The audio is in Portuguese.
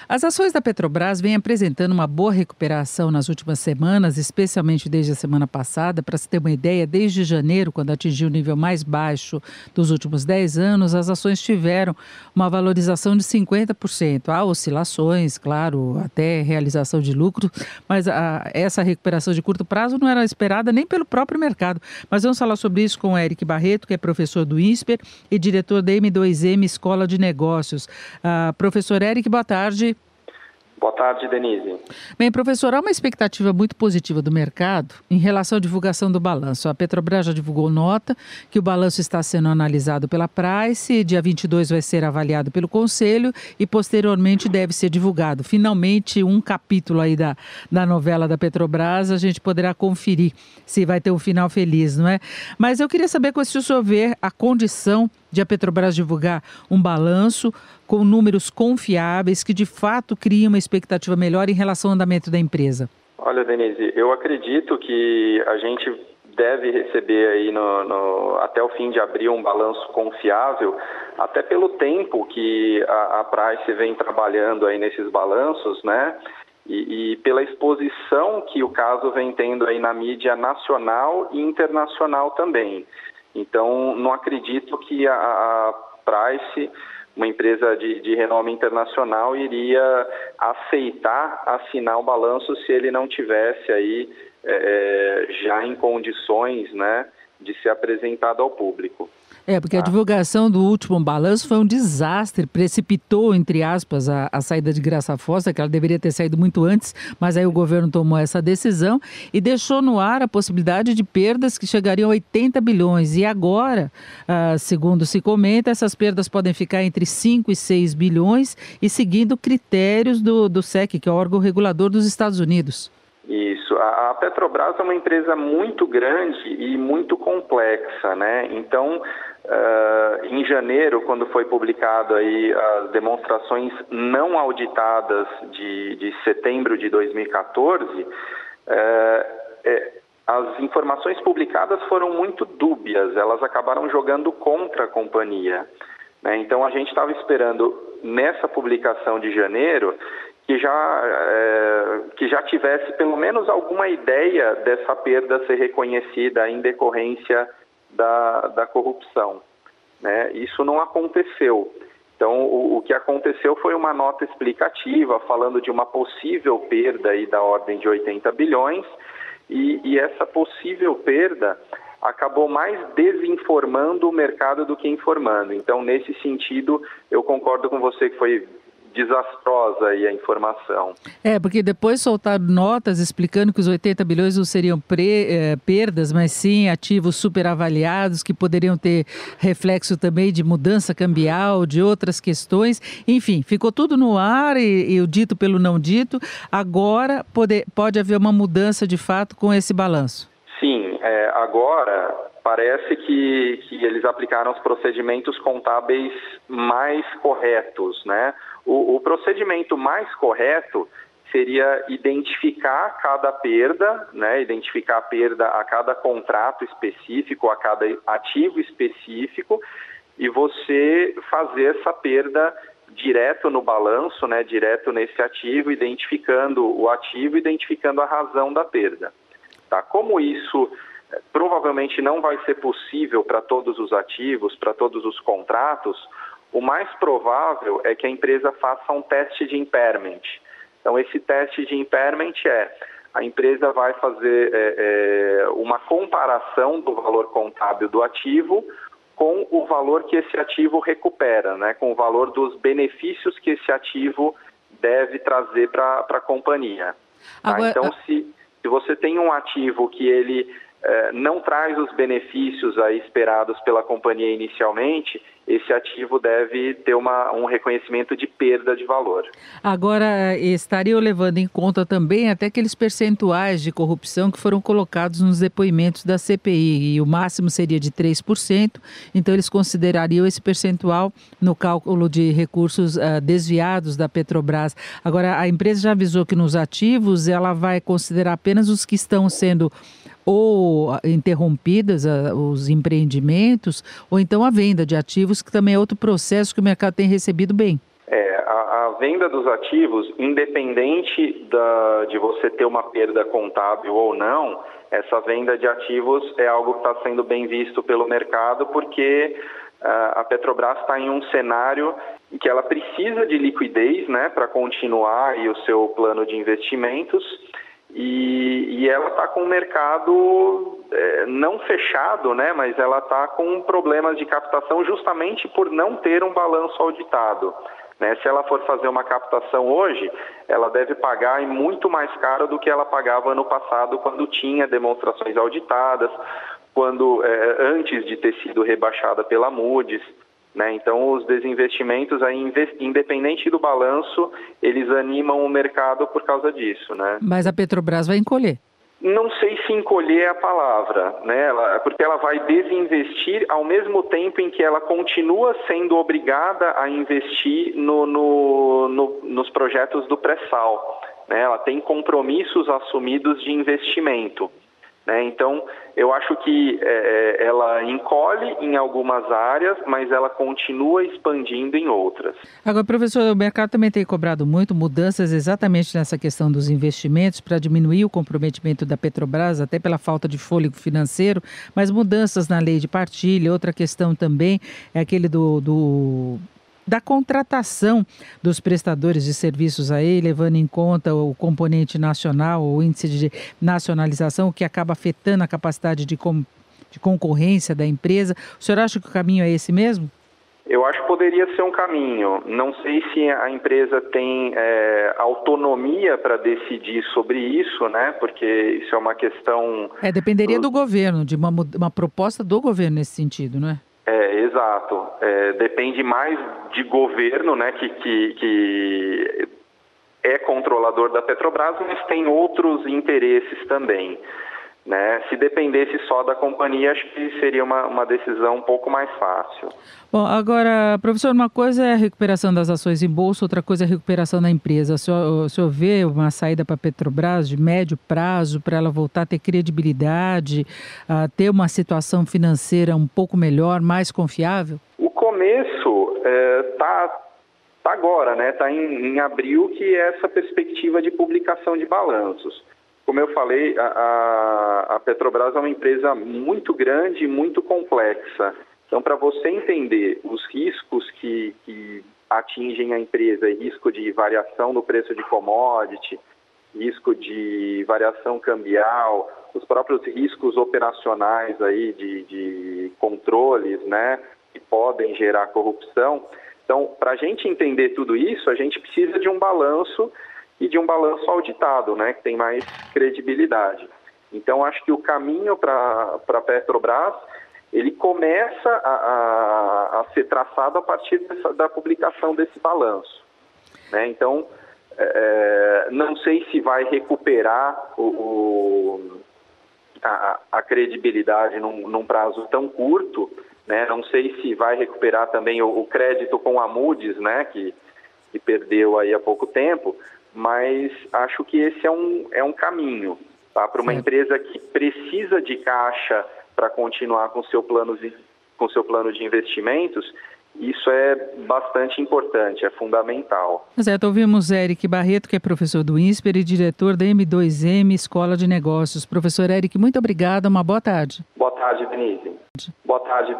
As ações da Petrobras vêm apresentando uma boa recuperação nas últimas semanas, especialmente desde a semana passada. Para se ter uma ideia, desde janeiro, quando atingiu o nível mais baixo dos últimos 10 anos, as ações tiveram uma valorização de 50%. Há oscilações, claro, até realização de lucro, mas essa recuperação de curto prazo não era esperada nem pelo próprio mercado. Mas vamos falar sobre isso com o Eric Barreto, que é professor do INSPER e diretor da M2M Escola de Negócios. Professor Eric, boa tarde. Boa tarde, Denise. Bem, professor, há uma expectativa muito positiva do mercado em relação à divulgação do balanço. A Petrobras já divulgou nota que o balanço está sendo analisado pela Price, dia 22 vai ser avaliado pelo Conselho e posteriormente deve ser divulgado. Finalmente, um capítulo aí da novela da Petrobras, a gente poderá conferir se vai ter um final feliz, não é? Mas eu queria saber se o senhor vê a condição de a Petrobras divulgar um balanço com números confiáveis que de fato criem uma expectativa melhor em relação ao andamento da empresa. Olha, Denise, eu acredito que a gente deve receber aí até o fim de abril um balanço confiável, até pelo tempo que a Price vem trabalhando aí nesses balanços, né? E pela exposição que o caso vem tendo aí na mídia nacional e internacional também. Então, não acredito que a Price, uma empresa de renome internacional, iria aceitar assinar o balanço se ele não tivesse aí já em condições, né, de ser apresentado ao público. Porque a divulgação do último balanço foi um desastre, precipitou, entre aspas, a saída de Graça Fossa, que ela deveria ter saído muito antes, mas aí o governo tomou essa decisão e deixou no ar a possibilidade de perdas que chegariam a 80 bilhões. E agora, segundo se comenta, essas perdas podem ficar entre 5 e 6 bilhões e seguindo critérios do SEC, que é o órgão regulador dos Estados Unidos. Isso. A Petrobras é uma empresa muito grande e muito complexa, né? Então, em janeiro, quando foi publicado aí as demonstrações não auditadas de setembro de 2014, as informações publicadas foram muito dúbias, elas acabaram jogando contra a companhia, né? Então, a gente estava esperando nessa publicação de janeiro que já tivesse pelo menos alguma ideia dessa perda ser reconhecida em decorrência da corrupção, né? Isso não aconteceu. Então, o que aconteceu foi uma nota explicativa falando de uma possível perda aí da ordem de 80 bilhões e essa possível perda acabou mais desinformando o mercado do que informando. Então, nesse sentido, eu concordo com você que foi desastrosa aí a informação. Porque depois soltaram notas explicando que os 80 bilhões não seriam perdas, mas sim ativos superavaliados que poderiam ter reflexo também de mudança cambial, de outras questões. Enfim, ficou tudo no ar e o dito pelo não dito. Agora pode haver uma mudança de fato com esse balanço. Sim, agora parece que eles aplicaram os procedimentos contábeis mais corretos, né? O procedimento mais correto seria identificar cada perda, né? Identificar a perda a cada contrato específico, a cada ativo específico, e você fazer essa perda direto no balanço, né? Direto nesse ativo, identificando o ativo, identificando a razão da perda. Tá? Como isso provavelmente não vai ser possível para todos os ativos, para todos os contratos, o mais provável é que a empresa faça um teste de impairment. Então, esse teste de impairment a empresa vai fazer uma comparação do valor contábil do ativo com o valor que esse ativo recupera, né? Com o valor dos benefícios que esse ativo deve trazer para a companhia. Agora, então, se você tem um ativo que ele não traz os benefícios aí esperados pela companhia inicialmente, esse ativo deve ter um reconhecimento de perda de valor. Agora, estariam levando em conta também até aqueles percentuais de corrupção que foram colocados nos depoimentos da CPI, e o máximo seria de 3%, então eles considerariam esse percentual no cálculo de recursos desviados da Petrobras. Agora, a empresa já avisou que nos ativos ela vai considerar apenas os que estão sendo ou interrompidas os empreendimentos, ou então a venda de ativos, que também é outro processo que o mercado tem recebido bem. A venda dos ativos, independente de você ter uma perda contábil ou não, essa venda de ativos é algo que está sendo bem visto pelo mercado, porque a Petrobras está em um cenário em que ela precisa de liquidez, né, para continuar aí o seu plano de investimentos, e ela está com o mercado não fechado, né, mas ela está com problemas de captação justamente por não ter um balanço auditado. Né? Se ela for fazer uma captação hoje, ela deve pagar muito mais caro do que ela pagava ano passado, quando tinha demonstrações auditadas, antes de ter sido rebaixada pela Moody's. Né? Então, os desinvestimentos, aí, independente do balanço, eles animam o mercado por causa disso. Né? Mas a Petrobras vai encolher. Não sei se encolher é a palavra, né? Porque ela vai desinvestir ao mesmo tempo em que ela continua sendo obrigada a investir nos projetos do pré-sal. Né? Ela tem compromissos assumidos de investimento. Né? Então, eu acho que ela encolhe em algumas áreas, mas ela continua expandindo em outras. Agora, professor, o mercado também tem cobrado muito mudanças exatamente nessa questão dos investimentos para diminuir o comprometimento da Petrobras, até pela falta de fôlego financeiro, mas mudanças na lei de partilha. Outra questão também é aquele da contratação dos prestadores de serviços aí, levando em conta o componente nacional, o índice de nacionalização, o que acaba afetando a capacidade de concorrência da empresa. O senhor acha que o caminho é esse mesmo? Eu acho que poderia ser um caminho. Não sei se a empresa tem autonomia para decidir sobre isso, né? Porque isso é uma questão... Dependeria do governo, de uma proposta do governo nesse sentido, não é? Exato. Depende mais de governo, né, que é controlador da Petrobras, mas tem outros interesses também. Né? Se dependesse só da companhia, acho que seria uma decisão um pouco mais fácil. Bom, agora, professor, uma coisa é a recuperação das ações em bolsa, outra coisa é a recuperação da empresa. O senhor vê uma saída para a Petrobras de médio prazo para ela voltar a ter credibilidade, a ter uma situação financeira um pouco melhor, mais confiável? O começo está agora, né? Está em abril, que é essa perspectiva de publicação de balanços. Como eu falei, a Petrobras é uma empresa muito grande e muito complexa. Então, para você entender os riscos que atingem a empresa, risco de variação no preço de commodity, risco de variação cambial, os próprios riscos operacionais aí de controles, né, que podem gerar corrupção. Então, para a gente entender tudo isso, a gente precisa de um balanço e de um balanço auditado, né, que tem mais credibilidade. Então, acho que o caminho para a Petrobras, ele começa a ser traçado a partir da publicação desse balanço. Né? Então, não sei se vai recuperar a credibilidade num prazo tão curto, né? Não sei se vai recuperar também o crédito com a Moody's, né, que perdeu aí há pouco tempo, mas acho que esse é um caminho, tá? Para uma empresa que precisa de caixa para continuar com seu plano de investimentos, isso é bastante importante, é fundamental. Certo, ouvimos Eric Barreto, que é professor do INSPER e diretor da M2M Escola de Negócios. Professor Eric, muito obrigada, uma boa tarde. Boa tarde, Denise. Boa tarde.